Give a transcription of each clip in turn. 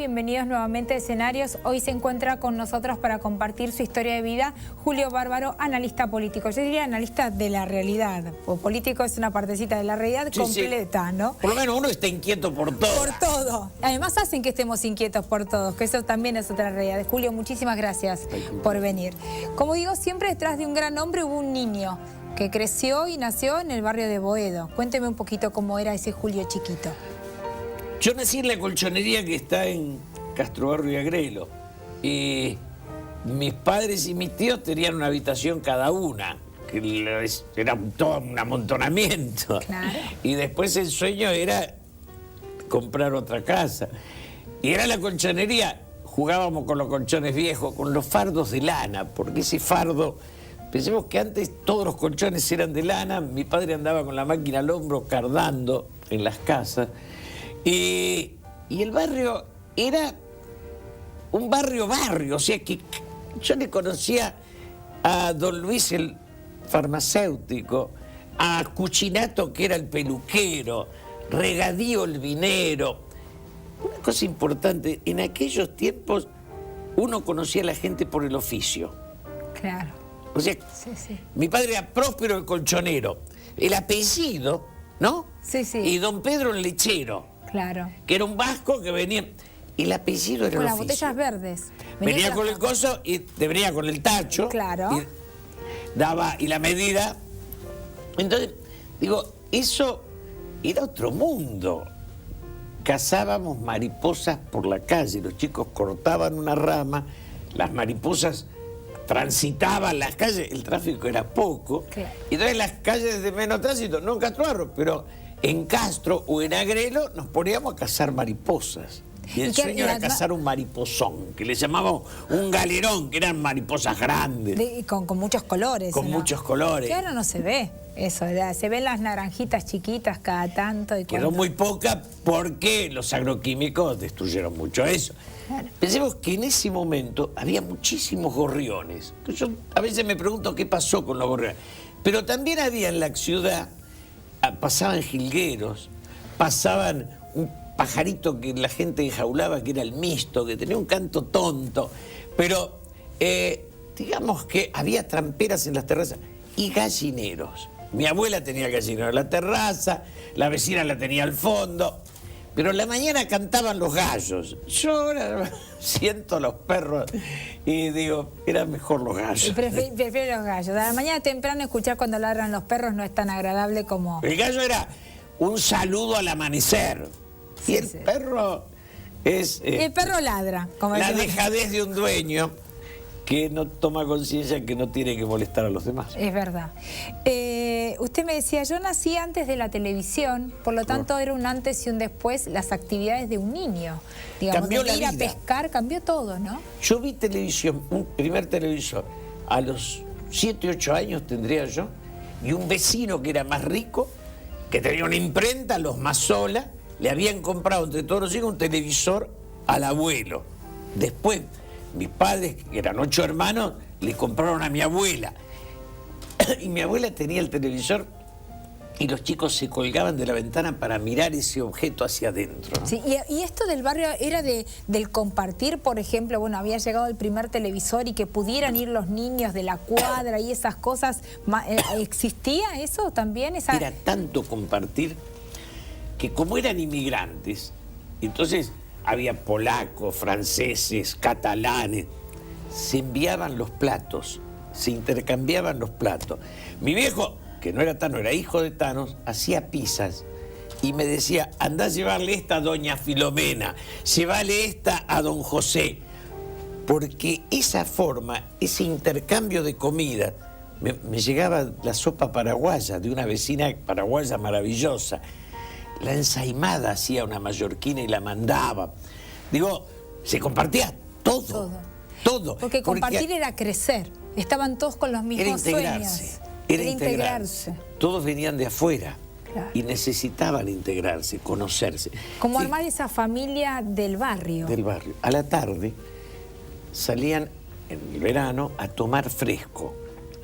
bienvenidos nuevamente a Escenarios. Hoy se encuentra con nosotros para compartir su historia de vida Julio Bárbaro, analista político. Yo diría analista de la realidad, o político es una partecita de la realidad completa, ¿no? Por lo menos uno está inquieto por todo. Por todo. Además hacen que estemos inquietos por todos, que eso también es otra realidad. Julio, muchísimas gracias por venir. Como digo, siempre detrás de un gran hombre hubo un niño que creció y nació en el barrio de Boedo. Cuénteme un poquito cómo era ese Julio chiquito. Yo nací en la colchonería que está en Castrobarrio y Agrelo. Y mis padres y mis tíos tenían una habitación cada una, que era todo un amontonamiento. Claro. Y después el sueño era comprar otra casa. Y era la colchonería, jugábamos con los colchones viejos, con los fardos de lana, porque ese fardo, pensemos que antes todos los colchones eran de lana, mi padre andaba con la máquina al hombro cardando en las casas. Y el barrio era un barrio, o sea que yo le conocía a don Luis el farmacéutico, a Cuchinato que era el peluquero, Regadío el vinero. Una cosa importante, en aquellos tiempos uno conocía a la gente por el oficio. Claro. O sea, Sí. mi padre era Próspero el colchonero, el apellido, ¿no? Sí. Y don Pedro el lechero. Claro. Que era un vasco que venía, y el apellido era Con el las oficio. botellas verdes. Venía con el coso y te venía con el tacho. Claro. Y la medida. Entonces, digo, eso era otro mundo. Cazábamos mariposas por la calle, los chicos cortaban una rama, las mariposas transitaban las calles, el tráfico era poco. Claro. Y entonces las calles de menos tránsito, no en Castro Barro, pero en Castro o en Agrelo nos poníamos a cazar mariposas. Y el sueño era cazar un mariposón, que le llamábamos un galerón, que eran mariposas grandes. Con muchos colores. Con ¿no? muchos colores. Que ahora no se ve eso, se ven las naranjitas chiquitas cada tanto. Y quedó muy poca porque los agroquímicos destruyeron mucho eso. Claro. Pensemos que en ese momento había muchísimos gorriones. Yo a veces me pregunto qué pasó con los gorriones. Pero también había en la ciudad, pasaban jilgueros, pasaban un pajarito que la gente enjaulaba, que era el misto, que tenía un canto tonto. Pero digamos que había tramperas en las terrazas y gallineros. Mi abuela tenía gallinero en la terraza, la vecina la tenía al fondo, pero en la mañana cantaban los gallos. Yo ahora siento los perros y digo, eran mejor los gallos. Prefiero los gallos. A la mañana temprano escuchar cuando ladran los perros no es tan agradable como... El gallo era un saludo al amanecer. Sí, y el perro es... el perro ladra. Como la decimos. dejadez de un dueño que no toma conciencia que no tiene que molestar a los demás. Es verdad. Usted me decía, yo nací antes de la televisión, por lo tanto era un antes y un después las actividades de un niño. Digamos, Cambió de la ir a vida. pescar, cambió todo, ¿no? Yo vi televisión, un primer televisor, a los 7, 8 años tendría yo, y un vecino que era más rico, que tenía una imprenta, los Mazola, le habían comprado entre todos los hijos un televisor al abuelo. Después, mis padres, que eran 8 hermanos, le compraron a mi abuela. Y mi abuela tenía el televisor y los chicos se colgaban de la ventana para mirar ese objeto hacia adentro, ¿no? Sí, y esto del barrio era del compartir, por ejemplo, bueno, había llegado el primer televisor y que pudieran ir los niños de la cuadra y esas cosas. ¿Existía eso también? Era tanto compartir que como eran inmigrantes, entonces había polacos, franceses, catalanes, se enviaban los platos, se intercambiaban los platos. Mi viejo, que no era Tano, era hijo de Thanos, hacía pizzas y me decía, andá a llevarle esta a doña Filomena, llévale esta a don José, porque esa forma, ese intercambio de comida, me llegaba la sopa paraguaya de una vecina paraguaya maravillosa. La ensaimada hacía una mallorquina y la mandaba. Digo, se compartía todo. Porque compartir era crecer. Estaban todos con los mismos sueños. Era integrarse. Todos venían de afuera. Claro. Y necesitaban integrarse, conocerse. Como armar esa familia del barrio. Del barrio. A la tarde salían en el verano a tomar fresco.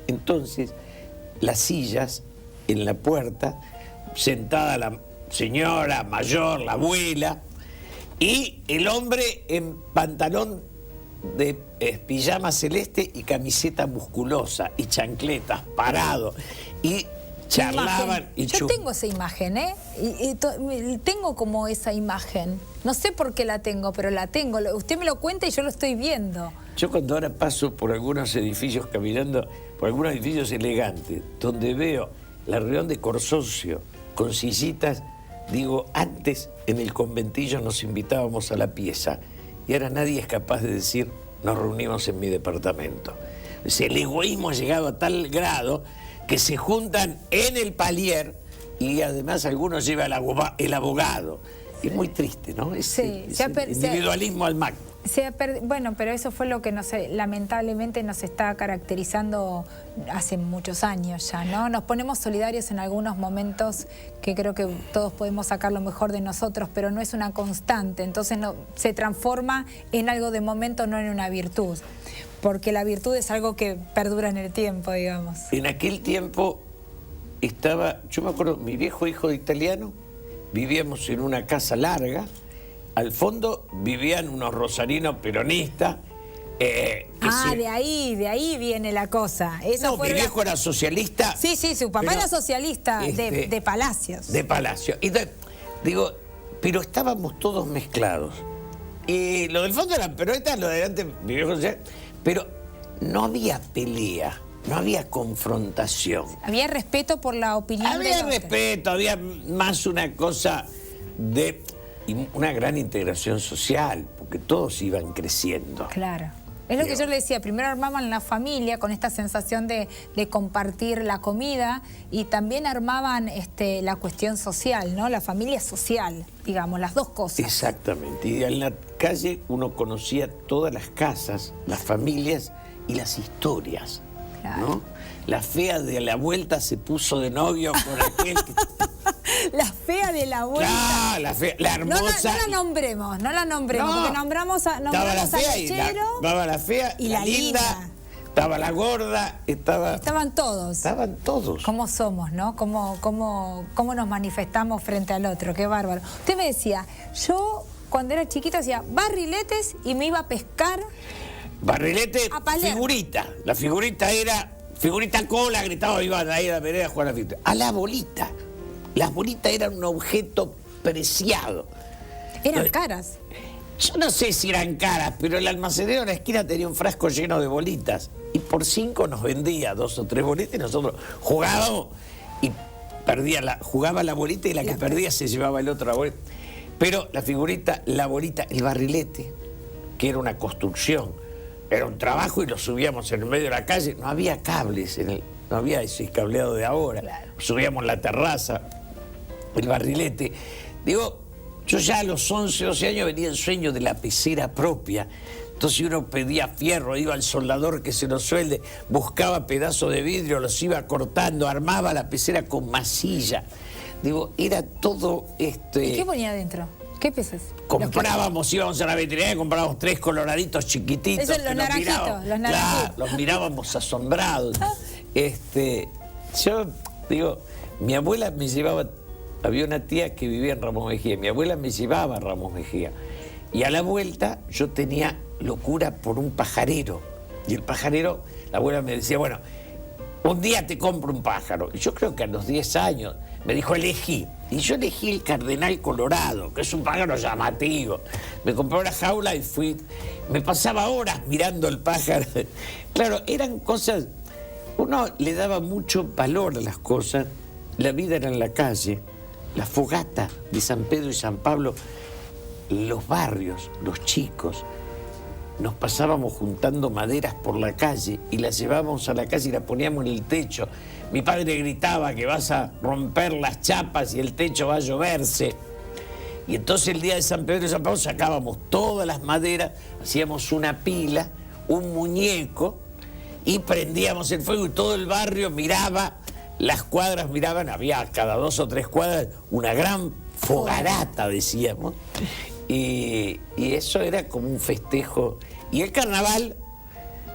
Entonces, las sillas en la puerta, sentada la señora mayor, la abuela, Y el hombre en pantalón de pijama celeste y camiseta musculosa y chancletas, parado. Y charlaban y yo tengo esa imagen, ¿eh? Tengo como esa imagen. No sé por qué la tengo, pero la tengo. Usted me lo cuenta y yo lo estoy viendo. Yo cuando ahora paso por algunos edificios caminando, por algunos edificios elegantes, donde veo la reunión de consorcio con sillitas, digo, antes en el conventillo nos invitábamos a la pieza y ahora nadie es capaz de decir, nos reunimos en mi departamento. O sea, el egoísmo ha llegado a tal grado que se juntan en el palier y además algunos llevan el abogado. Es muy triste, ¿no? Sí, individualismo al máximo. Bueno, pero eso fue lo que lamentablemente nos está caracterizando hace muchos años ya, ¿no? Nos ponemos solidarios en algunos momentos que creo que todos podemos sacar lo mejor de nosotros, pero no es una constante, entonces se transforma en algo de momento, no en una virtud, porque la virtud es algo que perdura en el tiempo, digamos. En aquel tiempo yo me acuerdo, mi viejo hijo de italiano, vivíamos en una casa larga. Al fondo vivían unos rosarinos peronistas. De ahí viene la cosa. Mi viejo era socialista. Sí, su papá era socialista de Palacios. De Palacios. Entonces, digo, pero estábamos todos mezclados. Y lo del fondo eran peronistas, lo de adelante, mi viejo socialista. Pero no había pelea, no había confrontación. Había respeto por la opinión de Había respeto, había más una cosa de... Y una gran integración social, porque todos iban creciendo. Claro. Es lo que yo le decía, primero armaban la familia con esta sensación de compartir la comida y también armaban la cuestión social, ¿no? La familia social, digamos, las dos cosas. Exactamente. Y en la calle uno conocía todas las casas, las familias y las historias, claro, ¿no? La fea de la vuelta se puso de novio con aquel que... La fea de la vuelta. Claro, la hermosa. No la nombremos, porque nombramos a Lechero. Estaba la fea y la linda. Estaba la gorda, Estaban todos. Estaban todos. ¿Cómo somos, no? ¿Cómo nos manifestamos frente al otro? Qué bárbaro. Usted me decía, yo cuando era chiquita hacía barriletes y me iba a pescar. Barrilete, figurita. La figurita era... Figurita cola, gritaba, iban ahí a la vereda a jugar a la figurita. A la bolita. Las bolitas eran un objeto preciado. ¿Eran caras? Yo no sé si eran caras, pero el almacenero de la esquina tenía un frasco lleno de bolitas. Y por 5 nos vendía 2 o 3 bolitas y nosotros jugábamos y jugaba la bolita y la que perdía se llevaba el otro la bolita. Pero la figurita, la bolita, el barrilete, que era una construcción, era un trabajo y lo subíamos en el medio de la calle. No había cables, no había ese cableado de ahora. Claro. Subíamos la terraza, el barrilete. Digo, yo ya a los 11, 12 años venía el sueño de la pecera propia. Entonces uno pedía fierro, iba al soldador que se lo suelde, buscaba pedazos de vidrio, los iba cortando, armaba la pecera con masilla. Digo, era todo... ¿Y qué ponía adentro? ¿Qué peces? Íbamos a la veterinaria y comprábamos 3 coloraditos chiquititos. Esos los naranjitos, los naranjitos. Claro, los mirábamos asombrados. Yo digo, mi abuela me llevaba, había una tía que vivía en Ramos Mejía, mi abuela me llevaba a Ramos Mejía. Y a la vuelta yo tenía locura por un pajarero. Y el pajarero, la abuela me decía, bueno, un día te compro un pájaro. Y yo creo que a los 10 años me dijo, elegí. Y yo elegí el cardenal colorado, que es un pájaro llamativo. Me compré una jaula y fui. Me pasaba horas mirando el pájaro. Claro, eran cosas... Uno le daba mucho valor a las cosas. La vida era en la calle. La fogata de San Pedro y San Pablo. Los barrios, los chicos. Nos pasábamos juntando maderas por la calle y las llevábamos a la calle y las poníamos en el techo. Mi padre gritaba que vas a romper las chapas y el techo va a lloverse. Y entonces el día de San Pedro y San Pablo sacábamos todas las maderas, hacíamos una pila, un muñeco y prendíamos el fuego y todo el barrio miraba, las cuadras miraban, había cada 2 o 3 cuadras una gran fogarata, decíamos. Y eso era como un festejo. Y el carnaval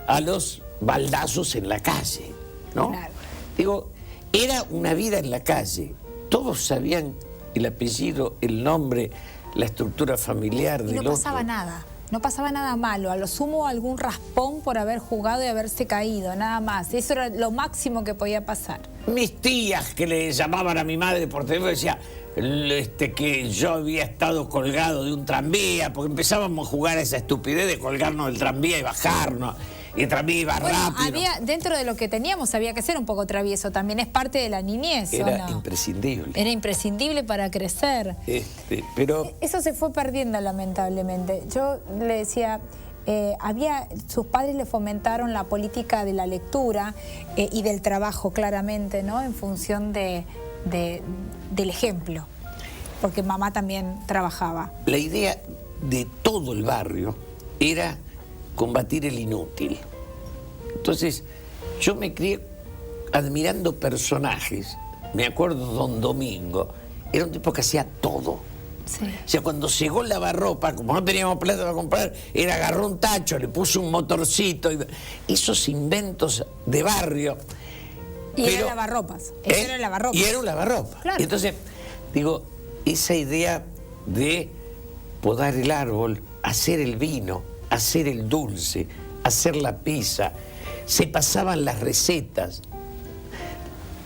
a los baldazos en la calle, ¿no? Claro. Digo, era una vida en la calle. Todos sabían el apellido, el nombre, la estructura familiar del Y no otro. pasaba nada. No pasaba nada malo, a lo sumo algún raspón por haber jugado y haberse caído, nada más. Eso era lo máximo que podía pasar. Mis tías que le llamaban a mi madre por teléfono decían que yo había estado colgado de un tranvía, porque empezábamos a jugar a esa estupidez de colgarnos del tranvía y bajarnos. Y el tranvía iba rápido. Dentro de lo que teníamos había que ser un poco travieso, también es parte de la niñez, ¿o Era no? imprescindible. Era imprescindible para crecer. Pero eso se fue perdiendo lamentablemente. Yo le decía, sus padres le fomentaron la política de la lectura y del trabajo claramente, ¿no? En función del ejemplo, porque mamá también trabajaba. La idea de todo el barrio era combatir el inútil. Entonces, yo me crié admirando personajes. Me acuerdo Don Domingo, era un tipo que hacía todo. Sí. O sea, cuando llegó el lavarropa, como no teníamos plata para comprar, él agarró un tacho, le puso un motorcito, esos inventos de barrio. Y era lavarropas. Era lavarropas. Y era un lavarropa. Claro. Entonces, digo, esa idea de podar el árbol, hacer el vino, hacer el dulce, hacer la pizza, se pasaban las recetas.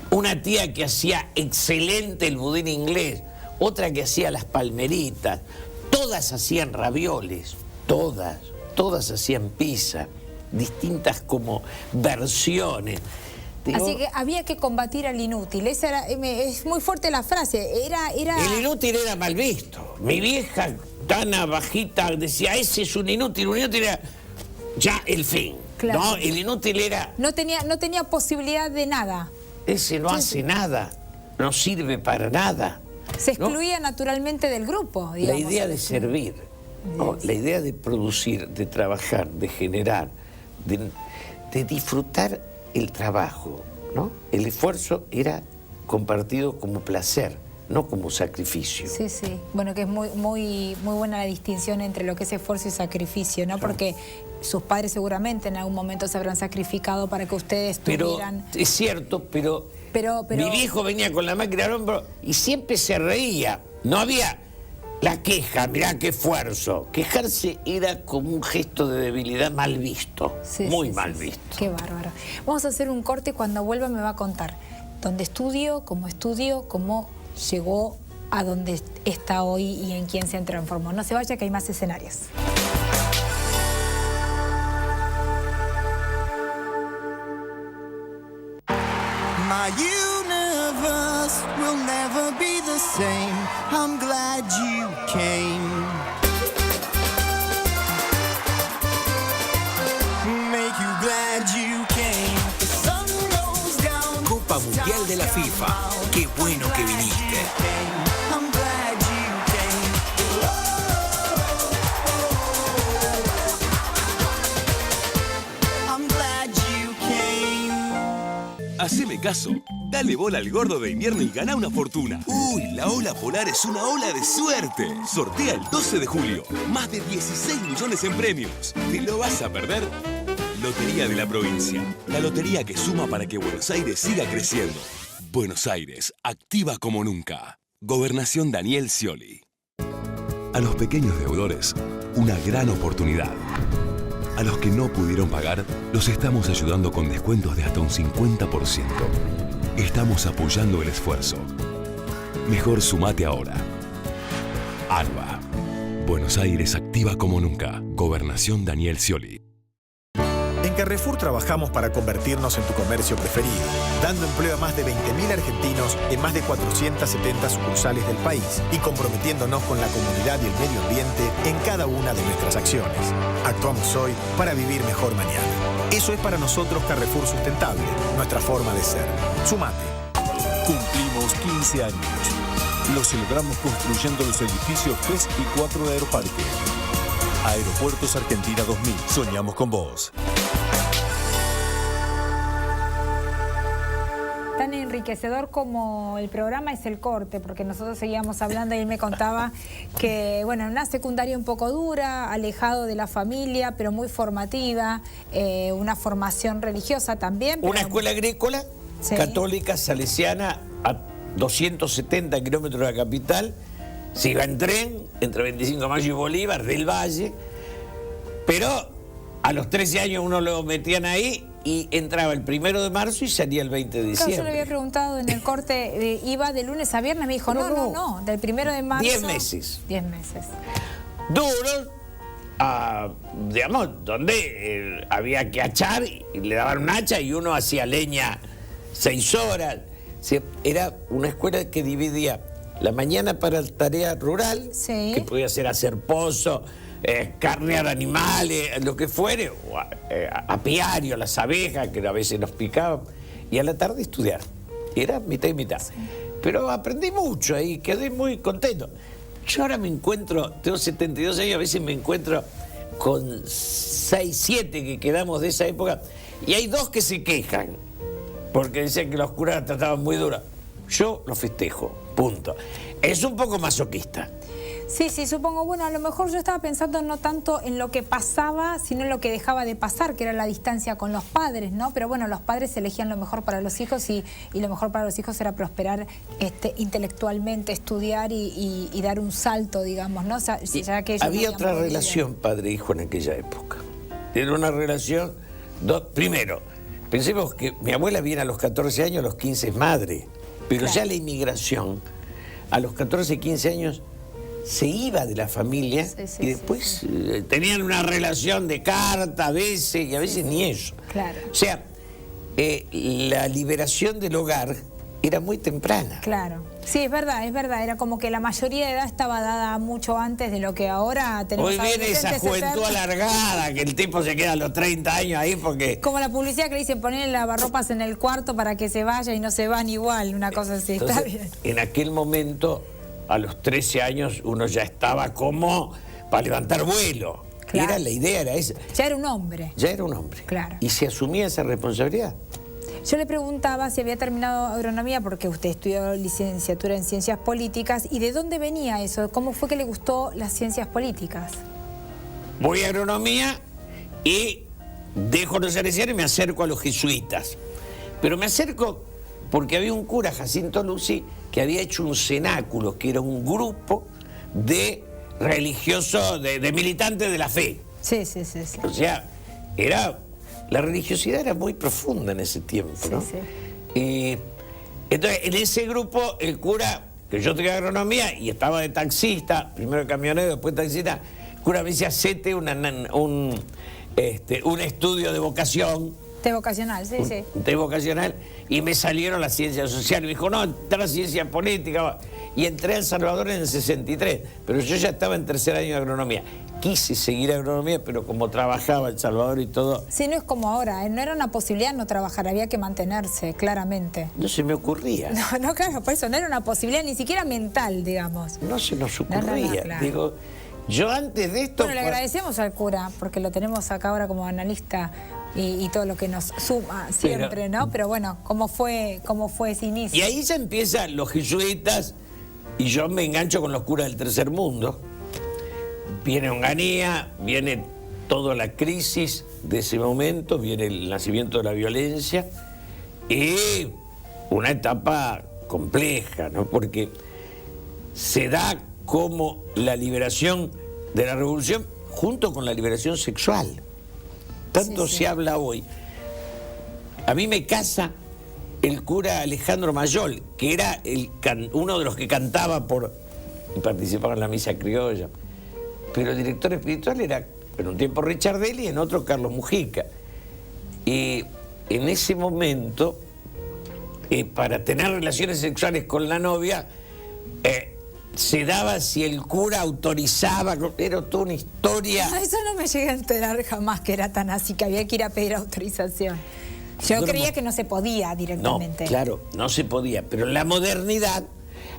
Una tía que hacía excelente el budín inglés, otra que hacía las palmeritas, todas hacían ravioles, todas hacían pizza, distintas como versiones. Así que había que combatir al inútil. Esa es muy fuerte la frase. El inútil era mal visto. Mi vieja, tan bajita, decía, ese es un inútil era ya el fin. Claro. ¿No? El inútil era... No tenía posibilidad de nada. Ese no hace nada, no sirve para nada. Se excluía naturalmente del grupo, digamos. La idea de servir, ¿no? La idea de producir, de trabajar, de generar, de disfrutar el trabajo, ¿no? El esfuerzo era compartido como placer, no como sacrificio. Sí, sí. Bueno, que es muy buena la distinción entre lo que es esfuerzo y sacrificio, ¿no? Claro. Porque sus padres seguramente en algún momento se habrán sacrificado para que ustedes tuvieran... Pero es cierto, pero mi viejo venía con la máquina al hombro y siempre se reía. No había la queja, mirá qué esfuerzo. Quejarse era como un gesto de debilidad mal visto, muy mal visto. Qué bárbaro. Vamos a hacer un corte, cuando vuelva me va a contar dónde estudio, cómo llegó a donde está hoy y en quién se transformó. No se vaya, que hay más escenarios. My universe will never be the same. I'm glad you came. Make you glad you came. The sun goes down. Copa Mundial de la FIFA. Qué bueno que viniste. I'm glad you came. I'm glad you came. Haceme caso, dale bola al gordo de invierno y gana una fortuna. Uy, la ola polar es una ola de suerte. Sortea el 12 de julio, más de 16 millones en premios. ¿Te lo vas a perder? Lotería de la Provincia, la lotería que suma para que Buenos Aires siga creciendo. Buenos Aires, activa como nunca. Gobernación Daniel Scioli. A los pequeños deudores, una gran oportunidad. A los que no pudieron pagar, los estamos ayudando con descuentos de hasta un 50%. Estamos apoyando el esfuerzo. Mejor sumate ahora. ANBA. Buenos Aires activa como nunca. Gobernación Daniel Scioli. En Carrefour trabajamos para convertirnos en tu comercio preferido, dando empleo a más de 20.000 argentinos en más de 470 sucursales del país y comprometiéndonos con la comunidad y el medio ambiente en cada una de nuestras acciones. Actuamos hoy para vivir mejor mañana. Eso es para nosotros Carrefour Sustentable, nuestra forma de ser. Sumate. Cumplimos 15 años. Lo celebramos construyendo los edificios 3 y 4 de Aeroparque. Aeropuertos Argentina 2000. Soñamos con vos. Tan enriquecedor como el programa es el corte, porque nosotros seguíamos hablando y él me contaba que, bueno, en una secundaria un poco dura, alejado de la familia, pero muy formativa, una formación religiosa también. Una escuela agrícola, sí, católica, salesiana, a 270 kilómetros de la capital, se iba en tren entre 25 de Mayo y Bolívar del Valle, pero a los 13 años uno lo metían ahí y entraba el 1 de marzo y salía el 20 de diciembre. Claro, yo le había preguntado en el corte, iba de lunes a viernes, me dijo, no, del 1 de marzo. 10 meses. 10 meses. Duros, digamos, donde había que hachar y le daban un hacha y uno hacía leña 6 horas. O sea, era una escuela que dividía la mañana para tarea rural, sí, que podía ser hacer pozo, carnear animales, lo que fuere, o apiario, las abejas, que a veces nos picaban, y a la tarde estudiar. Era mitad y mitad. Sí. Pero aprendí mucho ahí, quedé muy contento. Yo ahora me encuentro, tengo 72 años, a veces me encuentro con 6, 7 que quedamos de esa época, y hay 2 que se quejan, porque dicen que los curas la trataban muy dura. Yo lo festejo, punto. Es un poco masoquista. Sí, supongo. Bueno, a lo mejor yo estaba pensando no tanto en lo que pasaba, sino en lo que dejaba de pasar, que era la distancia con los padres, ¿no? Pero bueno, los padres elegían lo mejor para los hijos y lo mejor para los hijos era prosperar intelectualmente, estudiar y dar un salto, digamos, ¿no? O sea, ya que había otra relación padre-hijo en aquella época. Era una relación... Primero, pensemos que mi abuela viene a los 14 años, a los 15 es madre, pero claro, ya la inmigración, a los 14, 15 años... se iba de la familia y después tenían una relación de carta a veces y a veces ni eso. Claro. O sea, la liberación del hogar era muy temprana. Claro. Sí, es verdad. Era como que la mayoría de edad estaba dada mucho antes de lo que ahora tenemos. Hoy viene esa juventud alargada, que el tipo se queda a los 30 años ahí porque... Como la publicidad que le dicen poner lavarropas en el cuarto para que se vaya y no se van igual, una cosa así. Entonces, está bien. En aquel momento... A los 13 años uno ya estaba como para levantar vuelo. Claro. Era la idea, era esa. Ya era un hombre. Ya era un hombre. Claro. Y se asumía esa responsabilidad. Yo le preguntaba si había terminado agronomía porque usted estudió licenciatura en ciencias políticas y de dónde venía eso, cómo fue que le gustó las ciencias políticas. Voy a agronomía y dejo los salesianos y me acerco a los jesuitas. Pero me acerco porque había un cura, Jacinto Lucy, que había hecho un cenáculo, que era un grupo de religiosos, de militantes de la fe. Sí. O sea, la religiosidad era muy profunda en ese tiempo, ¿no? Sí. Y entonces, en ese grupo, el cura, que yo tenía agronomía y estaba de taxista, primero camionero, después taxista, el cura me decía, hacete un estudio de vocación. De vocacional, sí. De vocacional, y me salieron las ciencias sociales. Me dijo, no, entra la ciencia política. Y entré a El Salvador en el 63, pero yo ya estaba en 3er año de agronomía. Quise seguir agronomía, pero como trabajaba El Salvador y todo... Sí, no es como ahora, no era una posibilidad no trabajar, había que mantenerse, claramente. No se me ocurría. No, claro, por eso no era una posibilidad ni siquiera mental, digamos. No se nos ocurría. No, claro. Digo, yo antes de esto... Bueno, le agradecemos al cura, porque lo tenemos acá ahora como analista y todo lo que nos suma siempre, ¿no? Pero bueno, ¿cómo fue ese inicio? Y ahí ya empiezan los jesuitas y yo me engancho con los curas del tercer mundo. Viene Onganía, viene toda la crisis de ese momento, viene el nacimiento de la violencia y una etapa compleja, ¿no? Porque se da como la liberación de la revolución junto con la liberación sexual. Tanto se habla hoy. A mí me casa el cura Alejandro Mayol, que era uno de los que cantaba y participaba en la misa criolla. Pero el director espiritual era, en un tiempo Richardelli y en otro Carlos Mujica. Y en ese momento, para tener relaciones sexuales con la novia, se daba si el cura autorizaba, era toda una historia. No, eso no me llegué a enterar jamás que era tan así, que había que ir a pedir autorización. Yo creía que no se podía directamente. No, claro, no se podía, pero en la modernidad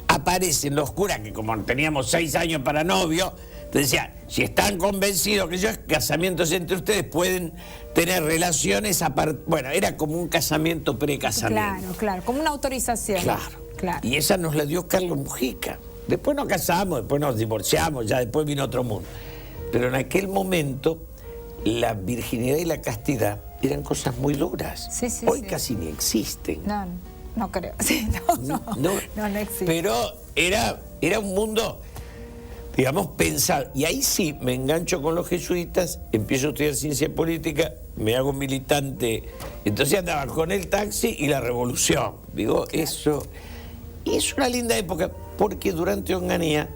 aparecen los curas que como teníamos 6 años para novio, te decía, si están convencidos que yo es casamientos entre ustedes, pueden tener relaciones aparte. Bueno, era como un casamiento precasamiento. Claro, como una autorización. Claro. Y esa nos la dio Carlos Mujica. Después nos casamos, después nos divorciamos, ya después vino otro mundo. Pero en aquel momento, la virginidad y la castidad eran cosas muy duras. Hoy casi ni existen. No creo. Sí, no existe. Pero era un mundo digamos, pensado. Y ahí sí me engancho con los jesuitas, empiezo a estudiar ciencia política, me hago militante. Entonces andaba con el taxi y la revolución. Digo, eso es una linda época, porque durante Onganía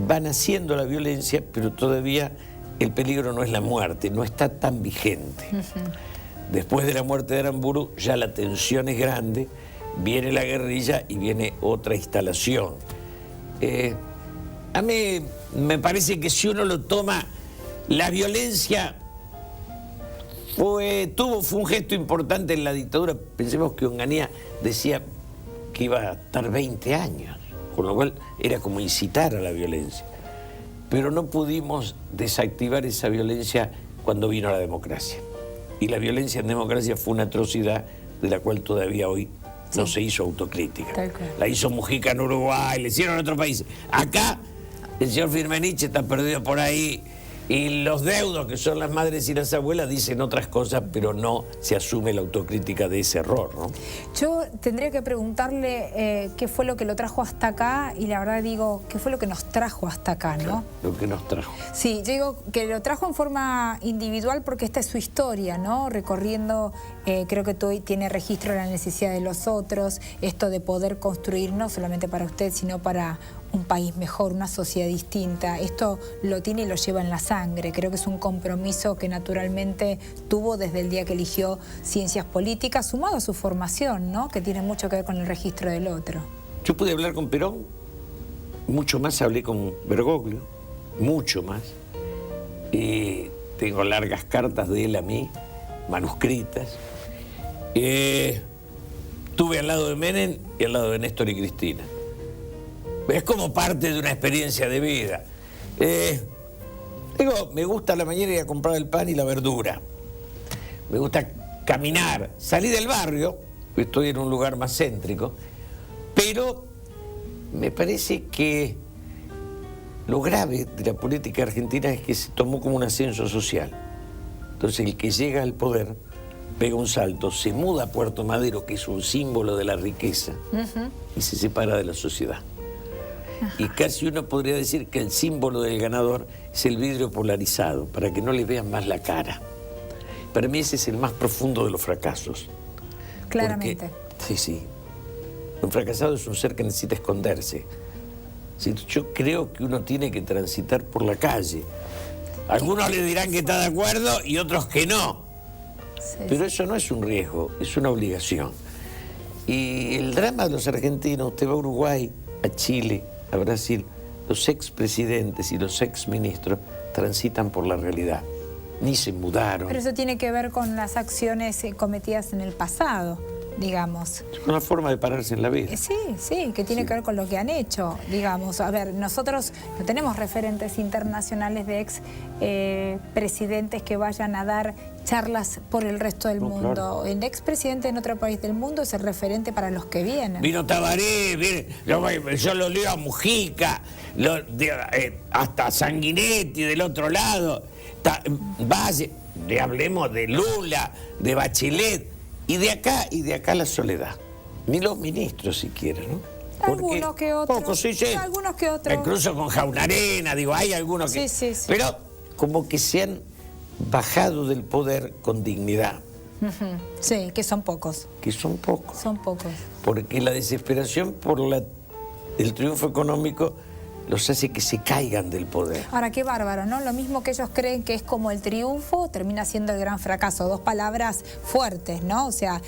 va naciendo la violencia, pero todavía el peligro no es la muerte, no está tan vigente. Después de la muerte de Aramburu ya la tensión es grande, viene la guerrilla y viene otra instalación. A mí me parece que si uno lo toma, la violencia fue un gesto importante en la dictadura. Pensemos que Onganía decía que iba a estar 20 años, con lo cual era como incitar a la violencia. Pero no pudimos desactivar esa violencia cuando vino la democracia. Y la violencia en democracia fue una atrocidad de la cual todavía hoy no se hizo autocrítica. La hizo Mujica en Uruguay, le hicieron en otros países. Acá el señor Firmenich está perdido por ahí y los deudos, que son las madres y las abuelas, dicen otras cosas, pero no se asume la autocrítica de ese error, ¿no? Yo tendría que preguntarle qué fue lo que lo trajo hasta acá, y la verdad digo, ¿qué fue lo que nos trajo hasta acá, no? Lo que nos trajo. Sí, yo digo que lo trajo en forma individual porque esta es su historia, ¿no? Recorriendo, creo que tú tiene registro de la necesidad de los otros, esto de poder construir no solamente para usted, sino para un país mejor, una sociedad distinta. Esto lo tiene y lo lleva en la sangre. Creo que es un compromiso que naturalmente tuvo desde el día que eligió ciencias políticas, sumado a su formación, ¿no? Que tiene mucho que ver con el registro del otro. Yo pude hablar con Perón, mucho más hablé con Bergoglio, mucho más. Tengo largas cartas de él a mí, manuscritas. Estuve al lado de Menem y al lado de Néstor y Cristina. Es como parte de una experiencia de vida. Me gusta a la mañana ir a comprar el pan y la verdura. Me gusta caminar, salí del barrio, estoy en un lugar más céntrico, pero me parece que lo grave de la política argentina es que se tomó como un ascenso social. Entonces el que llega al poder pega un salto, se muda a Puerto Madero, que es un símbolo de la riqueza, y se separa de la sociedad. Y casi uno podría decir que el símbolo del ganador es el vidrio polarizado, para que no le vean más la cara. Para mí ese es el más profundo de los fracasos. Claramente. Porque, sí. Un fracasado es un ser que necesita esconderse. Yo creo que uno tiene que transitar por la calle. Algunos le dirán que está de acuerdo y otros que no. Sí. Pero eso no es un riesgo, es una obligación. Y el drama de los argentinos, usted va a Uruguay, a Chile, a Brasil, los expresidentes y los exministros transitan por la realidad. Ni se mudaron. Pero eso tiene que ver con las acciones cometidas en el pasado, digamos. Es una forma de pararse en la vida. Sí, que tiene que ver con lo que han hecho, digamos. A ver, nosotros no tenemos referentes internacionales de presidentes que vayan a dar charlas por el resto del mundo. Claro. El expresidente en otro país del mundo es el referente para los que vienen. Vino Tabaré, yo lo leo a Mujica, hasta Sanguinetti del otro lado, Valle, le hablemos de Lula, de Bachelet, y de acá la soledad. Ni los ministros siquiera, ¿no? Algunos que otros. Pocos, sí. Algunos que otros. Incluso con Jaunarena, hay algunos que... Sí. Pero como que se han bajado del poder con dignidad. Sí, que son pocos. Que son pocos. Son pocos. Porque la desesperación por el triunfo económico los hace que se caigan del poder. Ahora, qué bárbaro, ¿no? Lo mismo que ellos creen que es como el triunfo, termina siendo el gran fracaso. Dos palabras fuertes, ¿no? O sea,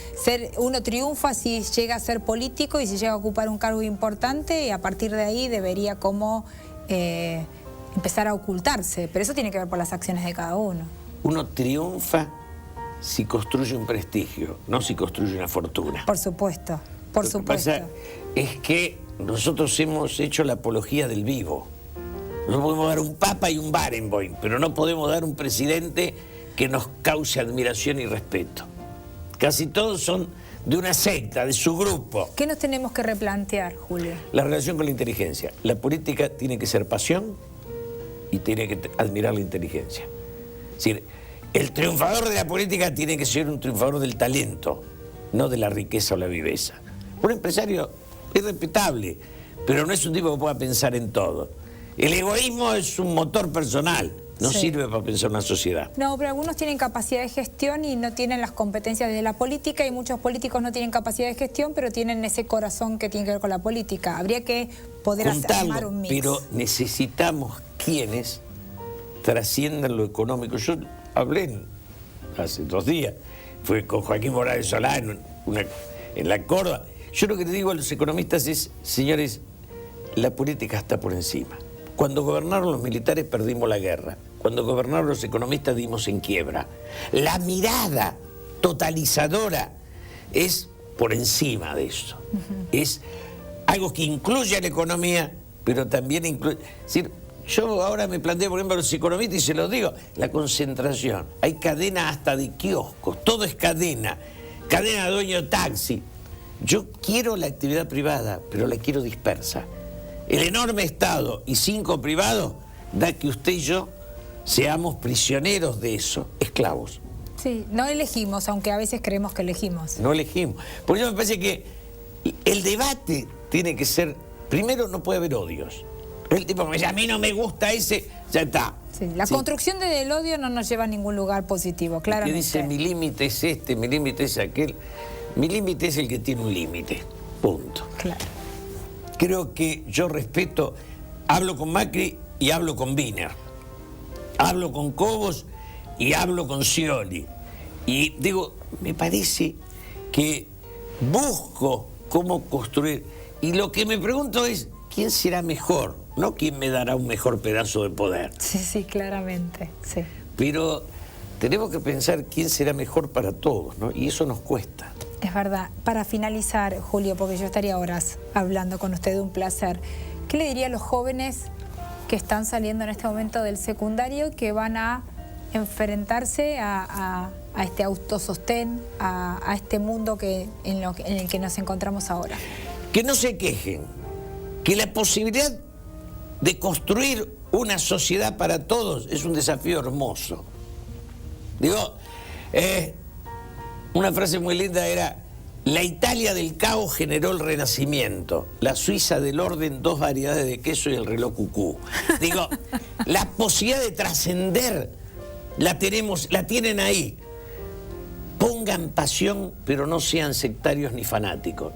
uno triunfa si llega a ser político y si llega a ocupar un cargo importante, y a partir de ahí debería como empezar a ocultarse. Pero eso tiene que ver por las acciones de cada uno. Uno triunfa si construye un prestigio, no si construye una fortuna. Por supuesto, por supuesto. Lo que pasa es que nosotros hemos hecho la apología del vivo. No podemos dar un papa y un Barenboim, pero no podemos dar un presidente que nos cause admiración y respeto. Casi todos son de una secta, de su grupo. ¿Qué nos tenemos que replantear, Julio? La relación con la inteligencia. La política tiene que ser pasión y tiene que admirar la inteligencia. Es decir, el triunfador de la política tiene que ser un triunfador del talento, no de la riqueza o la viveza. Un empresario es respetable, pero no es un tipo que pueda pensar en todo. El egoísmo es un motor personal, no Sí. sirve para pensar una sociedad. No, pero algunos tienen capacidad de gestión y no tienen las competencias de la política, y muchos políticos no tienen capacidad de gestión, pero tienen ese corazón que tiene que ver con la política. Habría que poder armar un mix. Pero necesitamos quienes trasciendan lo económico. Yo hablé hace 2 días, fue con Joaquín Morales Solá en la Córdoba. Yo lo que le digo a los economistas es, señores, la política está por encima. Cuando gobernaron los militares perdimos la guerra. Cuando gobernaron los economistas dimos en quiebra. La mirada totalizadora es por encima de eso. Es algo que incluye a la economía, pero también incluye... Es decir, yo ahora me planteo, por ejemplo, a los economistas y se los digo, la concentración. Hay cadena hasta de kioscos, todo es cadena. Cadena de dueño de taxi. Yo quiero la actividad privada, pero la quiero dispersa. El enorme Estado y 5 privados da que usted y yo seamos prisioneros de eso, esclavos. Sí, no elegimos, aunque a veces creemos que elegimos. No elegimos. Por eso me parece que el debate tiene que ser, primero no puede haber odios. El tipo me dice, a mí no me gusta ese, ya está. Sí, la construcción del odio no nos lleva a ningún lugar positivo, Que claramente. dice, mi límite es este, mi límite es aquel. Mi límite es el que tiene un límite, punto. Claro. Creo que yo respeto, hablo con Macri y hablo con Wiener, hablo con Cobos y hablo con Scioli. Y digo, me parece que busco cómo construir. Y lo que me pregunto es, ¿quién será mejor? No quién me dará un mejor pedazo de poder. Sí, sí, claramente, sí. Pero tenemos que pensar quién será mejor para todos, ¿no? Y eso nos cuesta. Es verdad. Para finalizar, Julio, porque yo estaría horas hablando con usted, un placer, ¿qué le diría a los jóvenes que están saliendo en este momento del secundario, que van a enfrentarse a este autosostén, a este mundo en el que nos encontramos ahora? Que no se quejen, que la posibilidad de construir una sociedad para todos es un desafío hermoso. Digo, una frase muy linda era, la Italia del caos generó el Renacimiento, la Suiza del orden 2 variedades de queso y el reloj cucú. Digo, la posibilidad de trascender la tienen ahí. Pongan pasión, pero no sean sectarios ni fanáticos.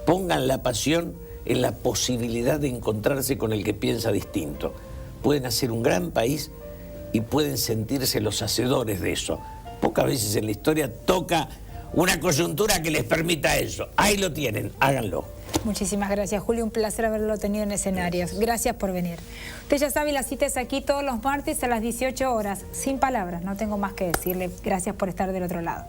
Pongan la pasión en la posibilidad de encontrarse con el que piensa distinto. Pueden hacer un gran país y pueden sentirse los hacedores de eso. Pocas veces en la historia toca una coyuntura que les permita eso. Ahí lo tienen, háganlo. Muchísimas gracias, Julio. Un placer haberlo tenido en escenarios. Gracias por venir. Usted ya sabe, la cita es aquí todos los martes a las 18 horas. Sin palabras, no tengo más que decirle. Gracias por estar del otro lado.